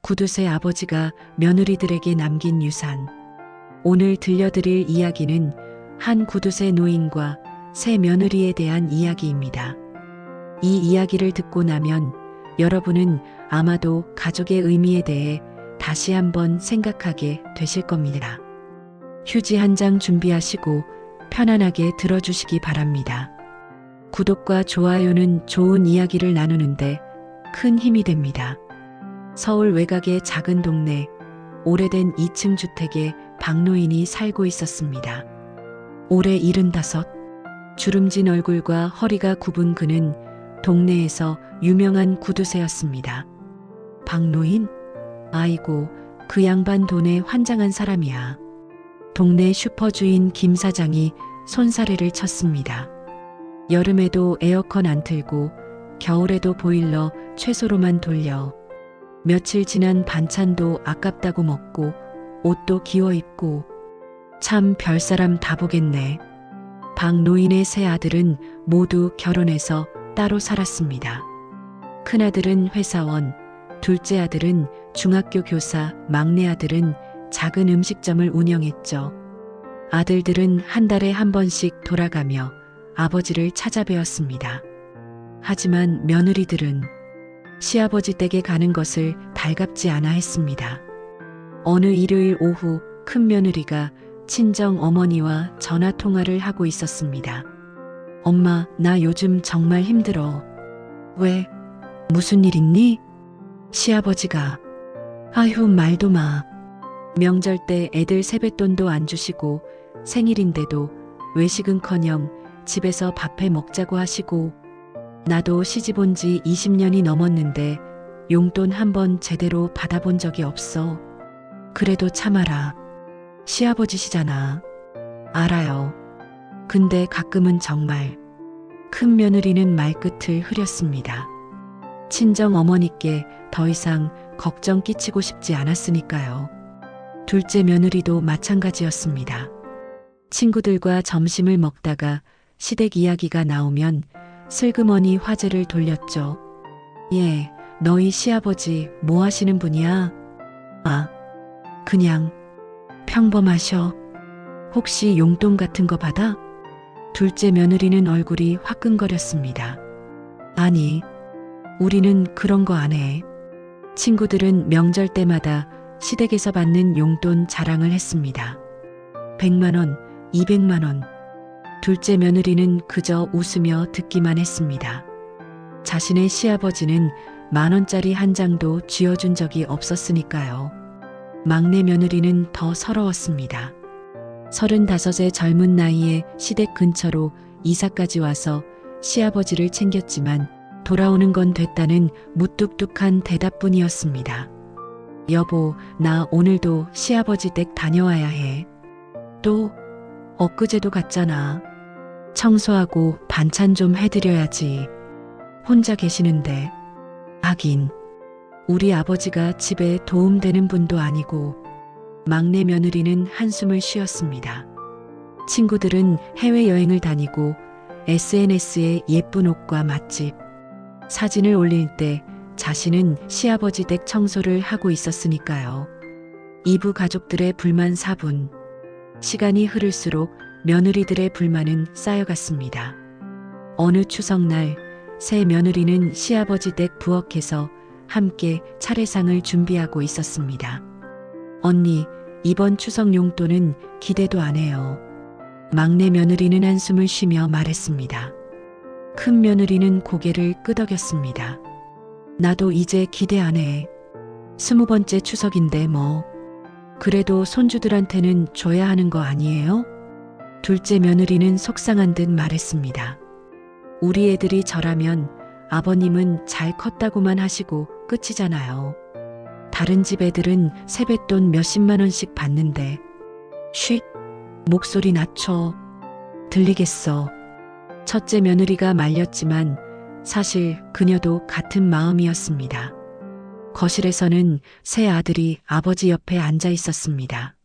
구두쇠 아버지가 며느리들에게 남긴 유산. 오늘 들려드릴 이야기는 한 구두쇠 노인과 새 며느리에 대한 이야기입니다. 이 이야기를 듣고 나면 여러분은 아마도 가족의 의미에 대해 다시 한번 생각하게 되실 겁니다. 휴지 한 장 준비하시고 편안하게 들어주시기 바랍니다. 구독과 좋아요는 좋은 이야기를 나누는데 큰 힘이 됩니다. 서울 외곽의 작은 동네, 오래된 2층 주택에 박노인이 살고 있었습니다. 올해 75, 주름진 얼굴과 허리가 굽은 그는 동네에서 유명한 구두쇠였습니다. 박노인? 아이고, 그 양반 돈에 환장한 사람이야. 동네 슈퍼주인 김 사장이 손사래를 쳤습니다. 여름에도 에어컨 안 틀고 겨울에도 보일러 최소로만 돌려 며칠 지난 반찬도 아깝다고 먹고 옷도 기워 입고 참 별사람 다 보겠네. 박노인의 세 아들은 모두 결혼해서 따로 살았습니다. 큰아들은 회사원, 둘째 아들은 중학교 교사, 막내 아들은 작은 음식점을 운영했죠. 아들들은 한 달에 한 번씩 돌아가며 아버지를 찾아뵈었습니다. 하지만 며느리들은 시아버지 댁에 가는 것을 달갑지 않아 했습니다. 어느 일요일 오후 큰 며느리가 친정 어머니와 전화 통화를 하고 있었습니다. 엄마, 나 요즘 정말 힘들어. 왜? 무슨 일 있니? 시아버지가. 아휴, 말도 마. 명절 때 애들 세뱃돈도 안 주시고 생일인데도 외식은커녕 집에서 밥해 먹자고 하시고 나도 시집 온 지 20년이 넘었는데 용돈 한 번 제대로 받아본 적이 없어. 그래도 참아라. 시아버지시잖아. 알아요. 근데 가끔은 정말. 큰 며느리는 말끝을 흐렸습니다. 친정 어머니께 더 이상 걱정 끼치고 싶지 않았으니까요. 둘째 며느리도 마찬가지였습니다. 친구들과 점심을 먹다가 시댁 이야기가 나오면 슬그머니 화제를 돌렸죠. 예, 너희 시아버지 뭐 하시는 분이야? 아, 그냥 평범하셔. 혹시 용돈 같은 거 받아? 둘째 며느리는 얼굴이 화끈거렸습니다. 아니, 우리는 그런 거 안 해. 친구들은 명절 때마다 시댁에서 받는 용돈 자랑을 했습니다. 100만 원, 200만 원. 둘째 며느리는 그저 웃으며 듣기만 했습니다. 자신의 시아버지는 10,000원짜리 한 장도 쥐어준 적이 없었으니까요. 막내 며느리는 더 서러웠습니다. 35의 젊은 나이에 시댁 근처로 이사까지 와서 시아버지를 챙겼지만 돌아오는 건 됐다는 무뚝뚝한 대답뿐이었습니다. 여보, 나 오늘도 시아버지 댁 다녀와야 해. 또? 엊그제도 갔잖아. 청소하고 반찬 좀 해드려야지. 혼자 계시는데. 하긴, 우리 아버지가 집에 도움되는 분도 아니고. 막내 며느리는 한숨을 쉬었습니다. 친구들은 해외여행을 다니고 SNS에 예쁜 옷과 맛집, 사진을 올릴 때 자신은 시아버지 댁 청소를 하고 있었으니까요. 이부 가족들의 불만 사분. 시간이 흐를수록 며느리들의 불만은 쌓여갔습니다. 어느 추석날 새 며느리는 시아버지 댁 부엌에서 함께 차례상을 준비하고 있었습니다. 언니, 이번 추석 용돈은 기대도 안 해요. 막내 며느리는 한숨을 쉬며 말했습니다. 큰 며느리는 고개를 끄덕였습니다. 나도 이제 기대 안 해. 20번째 추석인데 뭐. 그래도 손주들한테는 줘야 하는 거 아니에요? 둘째 며느리는 속상한 듯 말했습니다. 우리 애들이 저라면 아버님은 잘 컸다고만 하시고 끝이잖아요. 다른 집 애들은 세뱃돈 몇십만 원씩 받는데. 쉿, 목소리 낮춰. 들리겠어. 첫째 며느리가 말렸지만 사실 그녀도 같은 마음이었습니다. 거실에서는 새 아들이 아버지 옆에 앉아 있었습니다.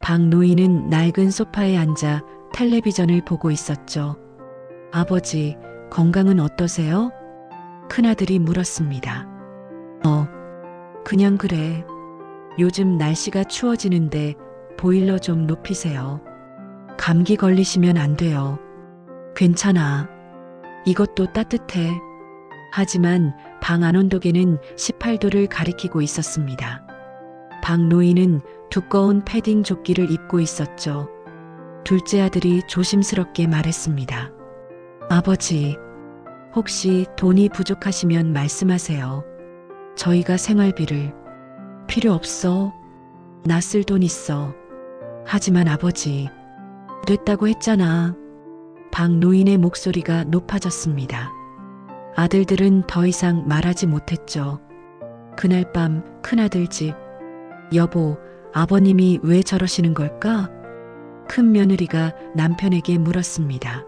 박노인은 낡은 소파에 앉아 텔레비전을 보고 있었죠. 아버지, 건강은 어떠세요? 큰아들이 물었습니다. 그냥 그래. 요즘 날씨가 추워지는데 보일러 좀 높이세요. 감기 걸리시면 안 돼요. 괜찮아. 이것도 따뜻해. 하지만 방 안온도계는 18도를 가리키고 있었습니다. 방 노인은 두꺼운 패딩 조끼를 입고 있었죠. 둘째 아들이 조심스럽게 말했습니다. 아버지, 혹시 돈이 부족하시면 말씀하세요. 저희가 생활비를. 필요 없어. 나 쓸 돈 있어. 하지만 아버지, 됐다고 했잖아. 방 노인의 목소리가 높아졌습니다. 아들들은 더 이상 말하지 못했죠. 그날 밤 큰아들 집. 여보, 아버님이 왜 저러시는 걸까? 큰 며느리가 남편에게 물었습니다.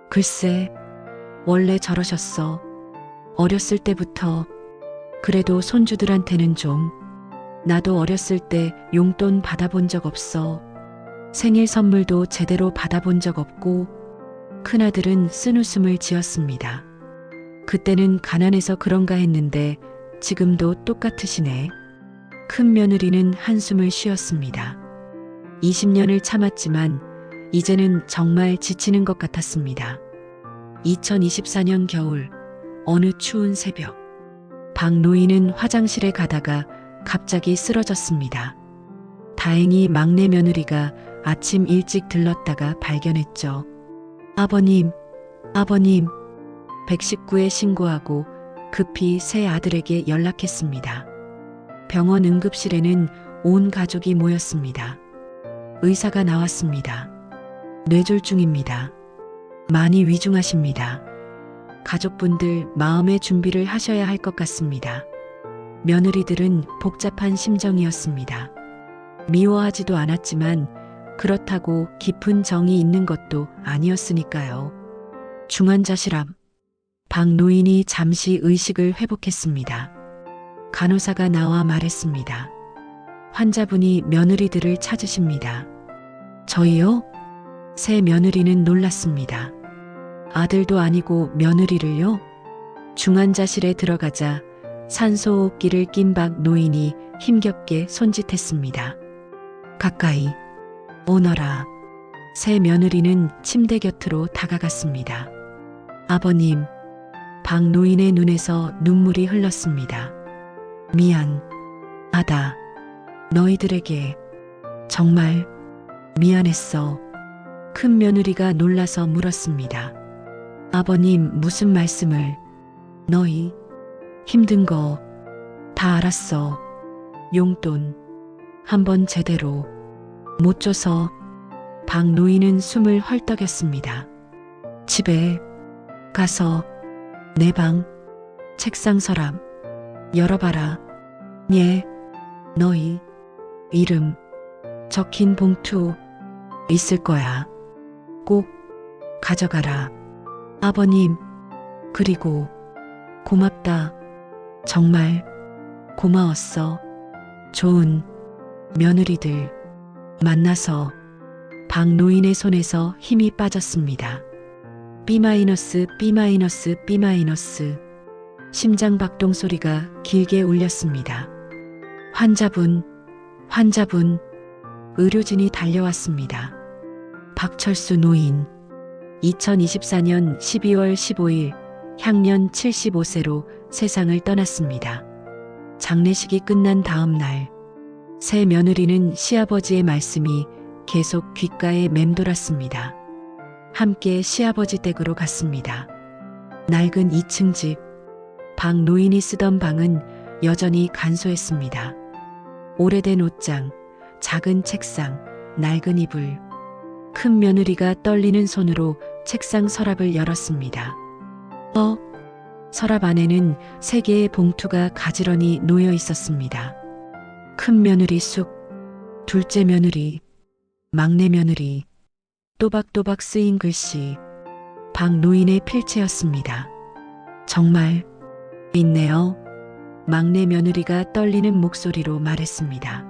글쎄, 원래 저러셨어. 어렸을 때부터. 그래도 손주들한테는 좀. 나도 어렸을 때 용돈 받아본 적 없어. 생일 선물도 제대로 받아본 적 없고. 큰아들은 쓴웃음을 지었습니다. 그때는 가난해서 그런가 했는데 지금도 똑같으시네. 큰 며느리는 한숨을 쉬었습니다. 20년을 참았지만 이제는 정말 지치는 것 같았습니다. 2024년 겨울, 어느 추운 새벽, 방 노인은 화장실에 가다가 갑자기 쓰러졌습니다. 다행히 막내 며느리가 아침 일찍 들렀다가 발견했죠. 아버님, 아버님. 119에 신고하고 급히 새 아들에게 연락했습니다. 병원 응급실에는 온 가족이 모였습니다. 의사가 나왔습니다. 뇌졸중입니다. 많이 위중하십니다. 가족분들 마음의 준비를 하셔야 할 것 같습니다. 며느리들은 복잡한 심정이었습니다. 미워하지도 않았지만 그렇다고 깊은 정이 있는 것도 아니었으니까요. 중환자실암. 방 노인이 잠시 의식을 회복했습니다. 간호사가 나와 말했습니다. 환자분이 며느리들을 찾으십니다. 저희요? 새 며느리는 놀랐습니다. 아들도 아니고 며느리를요? 중환자실에 들어가자 산소호흡기를 낀 박 노인이 힘겹게 손짓했습니다. 가까이 오너라. 새 며느리는 침대 곁으로 다가갔습니다. 아버님, 박 노인의 눈에서 눈물이 흘렀습니다. 미안하다. 너희들에게 정말 미안했어. 큰 며느리가 놀라서 물었습니다. 아버님, 무슨 말씀을. 너희 힘든 거 다 알았어. 용돈 한번 제대로 못 줘서. 박 노인은 숨을 헐떡였습니다. 집에 가서 내 방 책상 서랍 열어봐라. 예, 너희 이름 적힌 봉투 있을 거야. 꼭 가져가라. 아버님, 그리고 고맙다. 정말 고마웠어. 좋은 며느리들 만나서. 박 노인의 손에서 힘이 빠졌습니다. B-, B-, B-. 심장 박동 소리가 길게 울렸습니다. 환자분. 의료진이 달려왔습니다. 박철수 노인. 2024년 12월 15일 향년 75세로 세상을 떠났습니다. 장례식이 끝난 다음 날, 새 며느리는 시아버지의 말씀이 계속 귓가에 맴돌았습니다. 함께 시아버지 댁으로 갔습니다. 낡은 2층 집. 박 노인이 쓰던 방은 여전히 간소했습니다. 오래된 옷장, 작은 책상, 낡은 이불. 큰 며느리가 떨리는 손으로 책상 서랍을 열었습니다. 서랍 안에는 3개의 봉투가 가지런히 놓여 있었습니다. 큰 며느리 쑥, 둘째 며느리, 막내 며느리. 또박또박 쓰인 글씨. 박 노인의 필체였습니다. 정말 있네요. 막내 며느리가 떨리는 목소리로 말했습니다.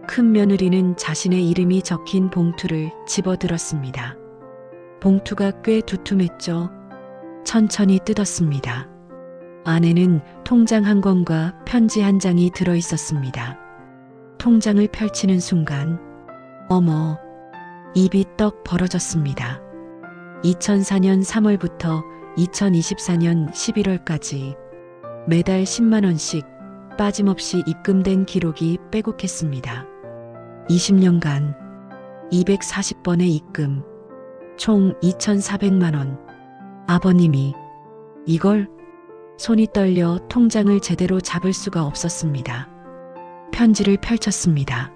큰 며느리는 자신의 이름이 적힌 봉투를 집어들었습니다. 봉투가 꽤 두툼했죠. 천천히 뜯었습니다. 안에는 통장 한 권과 편지 한 장이 들어 있었습니다. 통장을 펼치는 순간, 어머, 입이 떡 벌어졌습니다. 2004년 3월부터 2024년 11월까지 매달 10만 원씩 빠짐없이 입금된 기록이 빼곡했습니다. 20년간 240번의 입금, 총 2,400만 원. 아버님이 이걸 손이 떨려 통장을 제대로 잡을 수가 없었습니다. 편지를 펼쳤습니다.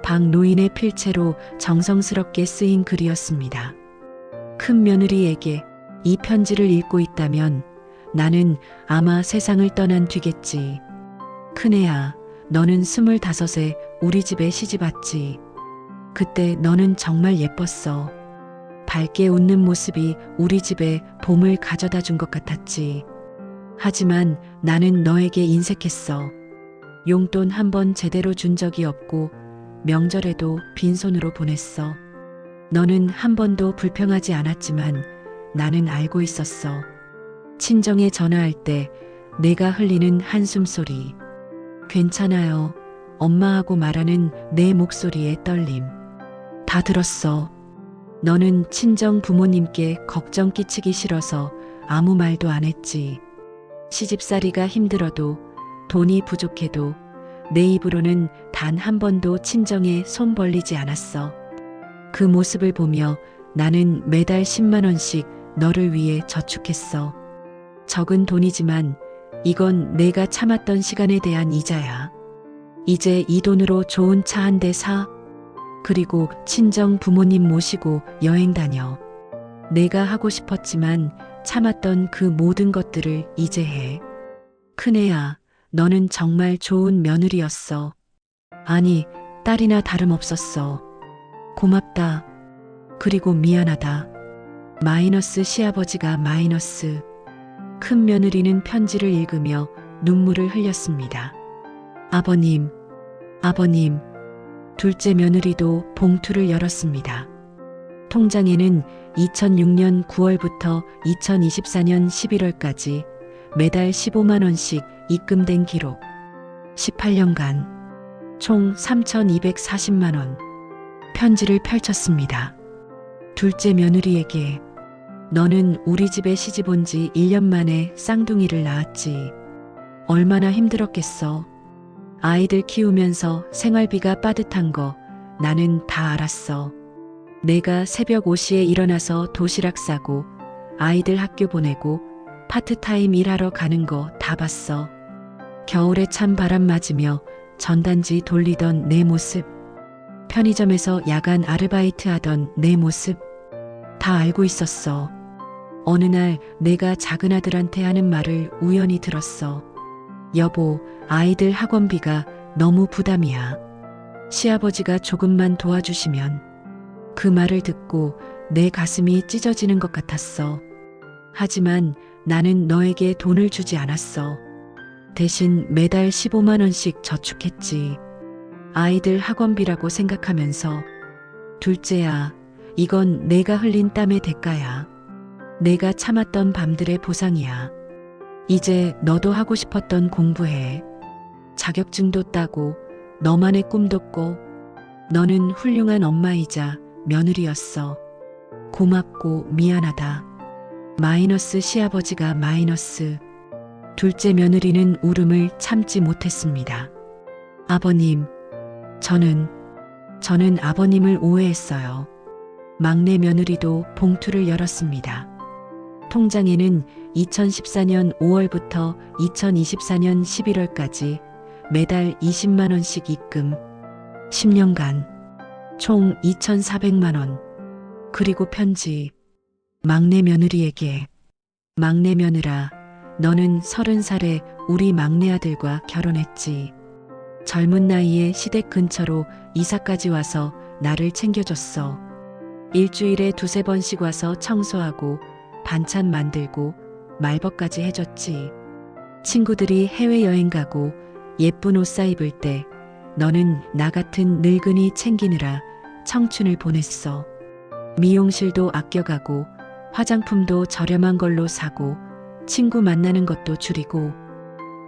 박노인의 필체로 정성스럽게 쓰인 글이었습니다. 큰 며느리에게 이 편지를 읽고 있다면 나는 아마 세상을 떠난 뒤겠지. 큰애야, 너는 25에 우리 집에 시집 왔지. 그때 너는 정말 예뻤어. 밝게 웃는 모습이 우리 집에 봄을 가져다 준 것 같았지. 하지만 나는 너에게 인색했어. 용돈 한 번 제대로 준 적이 없고 명절에도 빈손으로 보냈어. 너는 한 번도 불평하지 않았지만 나는 알고 있었어. 친정에 전화할 때 내가 흘리는 한숨 소리. 괜찮아요. 엄마하고 말하는 내 목소리의 떨림. 다 들었어. 너는 친정 부모님께 걱정 끼치기 싫어서 아무 말도 안 했지. 시집살이가 힘들어도 돈이 부족해도 내 입으로는 단 한 번도 친정에 손 벌리지 않았어. 그 모습을 보며 나는 매달 10만 원씩 너를 위해 저축했어. 적은 돈이지만 이건 내가 참았던 시간에 대한 이자야. 이제 이 돈으로 좋은 차 한 대 사. 그리고 친정 부모님 모시고 여행 다녀. 내가 하고 싶었지만 참았던 그 모든 것들을 이제 해. 큰애야, 너는 정말 좋은 며느리였어. 아니, 딸이나 다름없었어. 고맙다. 그리고 미안하다. 마이너스 시아버지가 마이너스. 큰 며느리는 편지를 읽으며 눈물을 흘렸습니다. 아버님, 아버님. 둘째 며느리도 봉투를 열었습니다. 통장에는 2006년 9월부터 2024년 11월까지 매달 15만 원씩 입금된 기록. 18년간 총 3,240만 원. 편지를 펼쳤습니다. 둘째 며느리에게 너는 우리 집에 시집 온 지 1년 만에 쌍둥이를 낳았지. 얼마나 힘들었겠어. 아이들 키우면서 생활비가 빠듯한 거 나는 다 알았어. 내가 새벽 5시에 일어나서 도시락 싸고 아이들 학교 보내고 파트타임 일하러 가는 거 다 봤어. 겨울에 찬 바람 맞으며 전단지 돌리던 내 모습. 편의점에서 야간 아르바이트 하던 내 모습. 다 알고 있었어. 어느 날 내가 작은 아들한테 하는 말을 우연히 들었어. 여보, 아이들 학원비가 너무 부담이야. 시아버지가 조금만 도와주시면. 그 말을 듣고 내 가슴이 찢어지는 것 같았어. 하지만 나는 너에게 돈을 주지 않았어. 대신 매달 15만 원씩 저축했지. 아이들 학원비라고 생각하면서. 둘째야, 이건 내가 흘린 땀의 대가야. 내가 참았던 밤들의 보상이야. 이제 너도 하고 싶었던 공부해. 자격증도 따고 너만의 꿈도 꿔. 너는 훌륭한 엄마이자 며느리였어. 고맙고 미안하다. 마이너스 시아버지가 마이너스. 둘째 며느리는 울음을 참지 못했습니다. 아버님, 저는 아버님을 오해했어요. 막내 며느리도 봉투를 열었습니다. 통장에는 2014년 5월부터 2024년 11월까지 매달 20만 원씩 입금. 10년간 총 2,400만 원. 그리고 편지. 막내 며느리에게. 막내 며느라, 너는 30살에 우리 막내 아들과 결혼했지. 젊은 나이에 시댁 근처로 이사까지 와서 나를 챙겨줬어. 일주일에 2~3번씩 와서 청소하고 반찬 만들고 말벗까지 해줬지. 친구들이 해외여행 가고 예쁜 옷 사입을 때 너는 나 같은 늙은이 챙기느라 청춘을 보냈어. 미용실도 아껴가고 화장품도 저렴한 걸로 사고 친구 만나는 것도 줄이고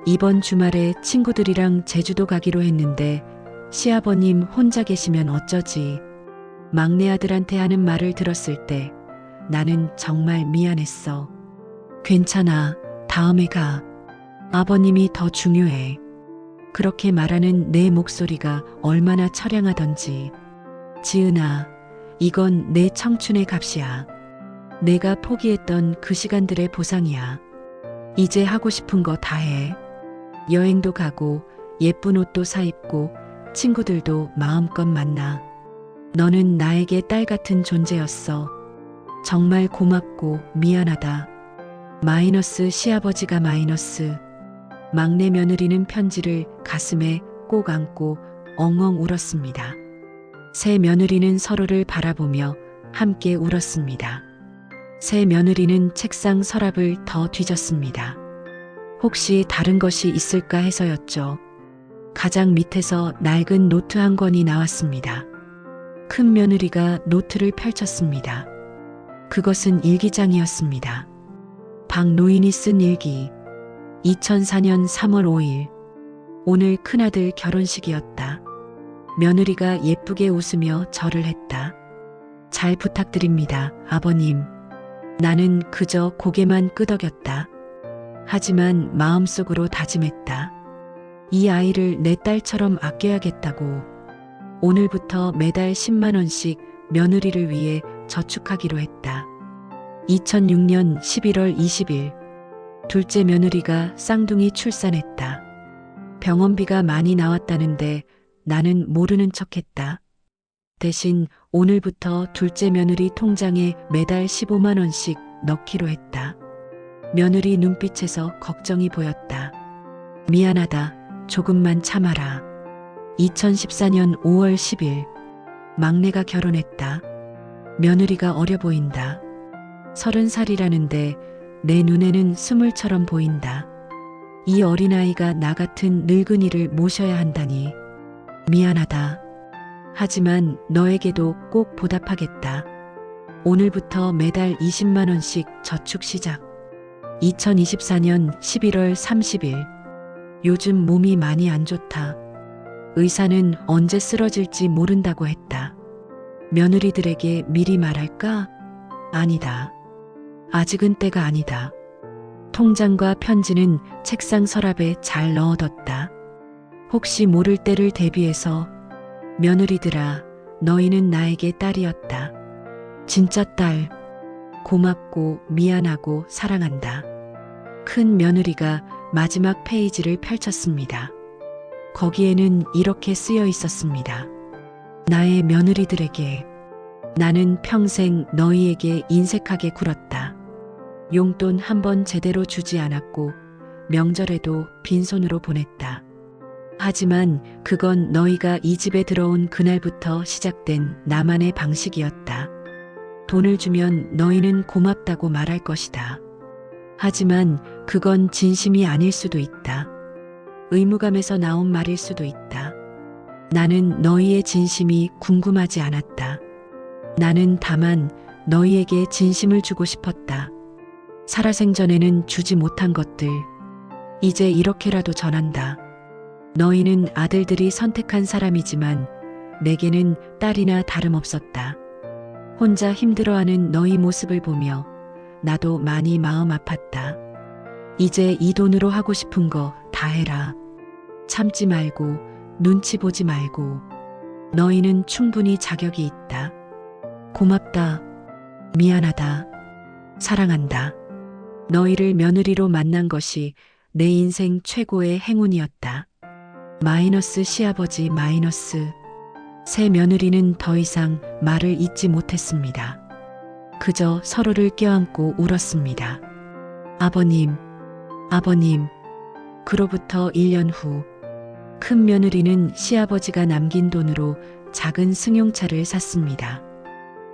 이번 주말에 친구들이랑 제주도 가기로 했는데 시아버님 혼자 계시면 어쩌지? 막내 아들한테 하는 말을 들었을 때 나는 정말 미안했어. 괜찮아. 다음에 가. 아버님이 더 중요해. 그렇게 말하는 내 목소리가 얼마나 처량하던지. 지은아, 이건 내 청춘의 값이야. 내가 포기했던 그 시간들의 보상이야. 이제 하고 싶은 거 다 해. 여행도 가고 예쁜 옷도 사입고 친구들도 마음껏 만나. 너는 나에게 딸 같은 존재였어. 정말 고맙고 미안하다. 마이너스 시아버지가 마이너스. 막내 며느리는 편지를 가슴에 꼭 안고 엉엉 울었습니다. 새 며느리는 서로를 바라보며 함께 울었습니다. 새 며느리는 책상 서랍을 더 뒤졌습니다. 혹시 다른 것이 있을까 해서였죠. 가장 밑에서 낡은 노트 한 권이 나왔습니다. 큰 며느리가 노트를 펼쳤습니다. 그것은 일기장이었습니다. 박노인이 쓴 일기. 2004년 3월 5일. 오늘 큰아들 결혼식이었다. 며느리가 예쁘게 웃으며 절을 했다. 잘 부탁드립니다, 아버님. 나는 그저 고개만 끄덕였다. 하지만 마음속으로 다짐했다. 이 아이를 내 딸처럼 아껴야겠다고. 오늘부터 매달 10만 원씩 며느리를 위해 저축하기로 했다. 2006년 11월 20일. 둘째 며느리가 쌍둥이 출산했다. 병원비가 많이 나왔다는데 나는 모르는 척했다. 대신 오늘부터 둘째 며느리 통장에 매달 15만 원씩 넣기로 했다. 며느리 눈빛에서 걱정이 보였다. 미안하다. 조금만 참아라. 2014년 5월 10일. 막내가 결혼했다. 며느리가 어려 보인다. 30살이라는데 내 눈에는 20처럼 보인다. 이 어린아이가 나 같은 늙은이를 모셔야 한다니. 미안하다. 하지만 너에게도 꼭 보답하겠다. 오늘부터 매달 20만 원씩 저축 시작. 2024년 11월 30일. 요즘 몸이 많이 안 좋다. 의사는 언제 쓰러질지 모른다고 했다. 며느리들에게 미리 말할까? 아니다. 아직은 때가 아니다. 통장과 편지는 책상 서랍에 잘 넣어뒀다. 혹시 모를 때를 대비해서. 며느리들아, 너희는 나에게 딸이었다. 진짜 딸. 고맙고 미안하고 사랑한다. 큰 며느리가 마지막 페이지를 펼쳤습니다. 거기에는 이렇게 쓰여 있었습니다. 나의 며느리들에게. 나는 평생 너희에게 인색하게 굴었다. 용돈 한 번 제대로 주지 않았고 명절에도 빈손으로 보냈다. 하지만 그건 너희가 이 집에 들어온 그날부터 시작된 나만의 방식이었다. 돈을 주면 너희는 고맙다고 말할 것이다. 하지만 그건 진심이 아닐 수도 있다. 의무감에서 나온 말일 수도 있다. 나는 너희의 진심이 궁금하지 않았다. 나는 다만 너희에게 진심을 주고 싶었다. 살아생전에는 주지 못한 것들. 이제 이렇게라도 전한다. 너희는 아들들이 선택한 사람이지만 내게는 딸이나 다름없었다. 혼자 힘들어하는 너희 모습을 보며 나도 많이 마음 아팠다. 이제 이 돈으로 하고 싶은 거 다 해라. 참지 말고 눈치 보지 말고. 너희는 충분히 자격이 있다. 고맙다. 미안하다. 사랑한다. 너희를 며느리로 만난 것이 내 인생 최고의 행운이었다. 마이너스 시아버지 마이너스. 새 며느리는 더 이상 말을 잇지 못했습니다. 그저 서로를 껴안고 울었습니다. 아버님, 아버님. 그로부터 1년 후, 큰 며느리는 시아버지가 남긴 돈으로 작은 승용차를 샀습니다.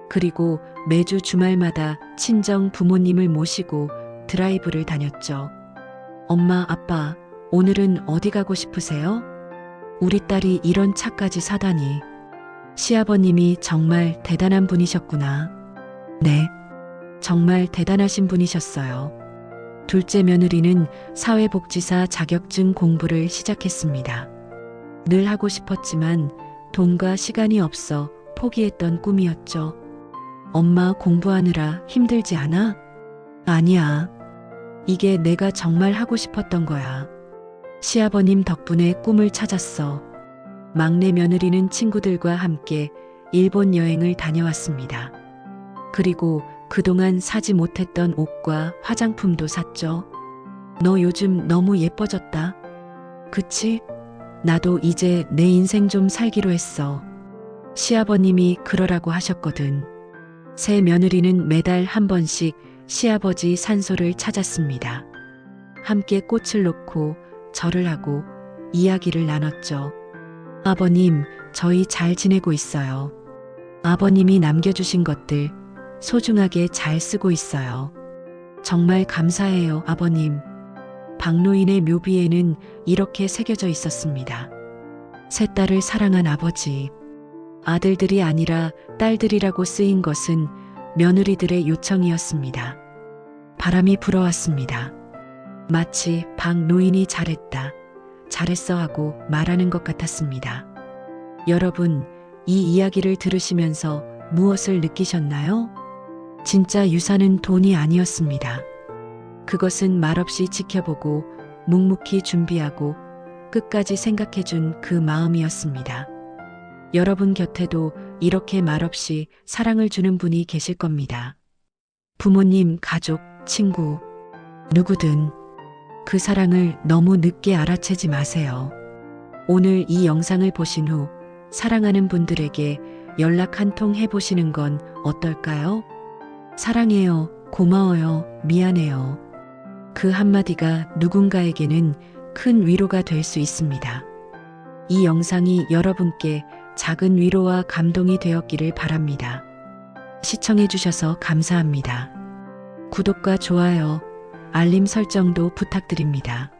그리고 매주 주말마다 친정 부모님을 모시고 드라이브를 다녔죠. 엄마, 아빠, 오늘은 어디 가고 싶으세요? 우리 딸이 이런 차까지 사다니. 시아버님이 정말 대단한 분이셨구나. 네, 정말 대단하신 분이셨어요. 둘째 며느리는 사회복지사 자격증 공부를 시작했습니다. 늘 하고 싶었지만 돈과 시간이 없어 포기했던 꿈이었죠. 엄마 공부하느라 힘들지 않아? 아니야. 이게 내가 정말 하고 싶었던 거야. 시아버님 덕분에 꿈을 찾았어. 막내 며느리는 친구들과 함께 일본 여행을 다녀왔습니다. 그리고 그동안 사지 못했던 옷과 화장품도 샀죠. 너 요즘 너무 예뻐졌다. 그치? 나도 이제 내 인생 좀 살기로 했어. 시아버님이 그러라고 하셨거든. 새 며느리는 매달 한 번씩 시아버지 산소를 찾았습니다. 함께 꽃을 놓고 절을 하고 이야기를 나눴죠. 아버님, 저희 잘 지내고 있어요. 아버님이 남겨주신 것들 소중하게 잘 쓰고 있어요. 정말 감사해요, 아버님. 박노인의 묘비에는 이렇게 새겨져 있었습니다. 세 딸을 사랑한 아버지. 아들들이 아니라 딸들이라고 쓰인 것은 며느리들의 요청이었습니다. 바람이 불어왔습니다. 마치 박노인이 잘했다, 잘했어 하고 말하는 것 같았습니다. 여러분, 이 이야기를 들으시면서 무엇을 느끼셨나요? 진짜 유산은 돈이 아니었습니다. 그것은 말없이 지켜보고 묵묵히 준비하고 끝까지 생각해준 그 마음이었습니다. 여러분 곁에도 이렇게 말없이 사랑을 주는 분이 계실 겁니다. 부모님, 가족, 친구, 누구든 그 사랑을 너무 늦게 알아채지 마세요. 오늘 이 영상을 보신 후 사랑하는 분들에게 연락 한 통 해보시는 건 어떨까요? 사랑해요, 고마워요, 미안해요. 그 한마디가 누군가에게는 큰 위로가 될 수 있습니다. 이 영상이 여러분께 작은 위로와 감동이 되었기를 바랍니다. 시청해주셔서 감사합니다. 구독과 좋아요, 알림 설정도 부탁드립니다.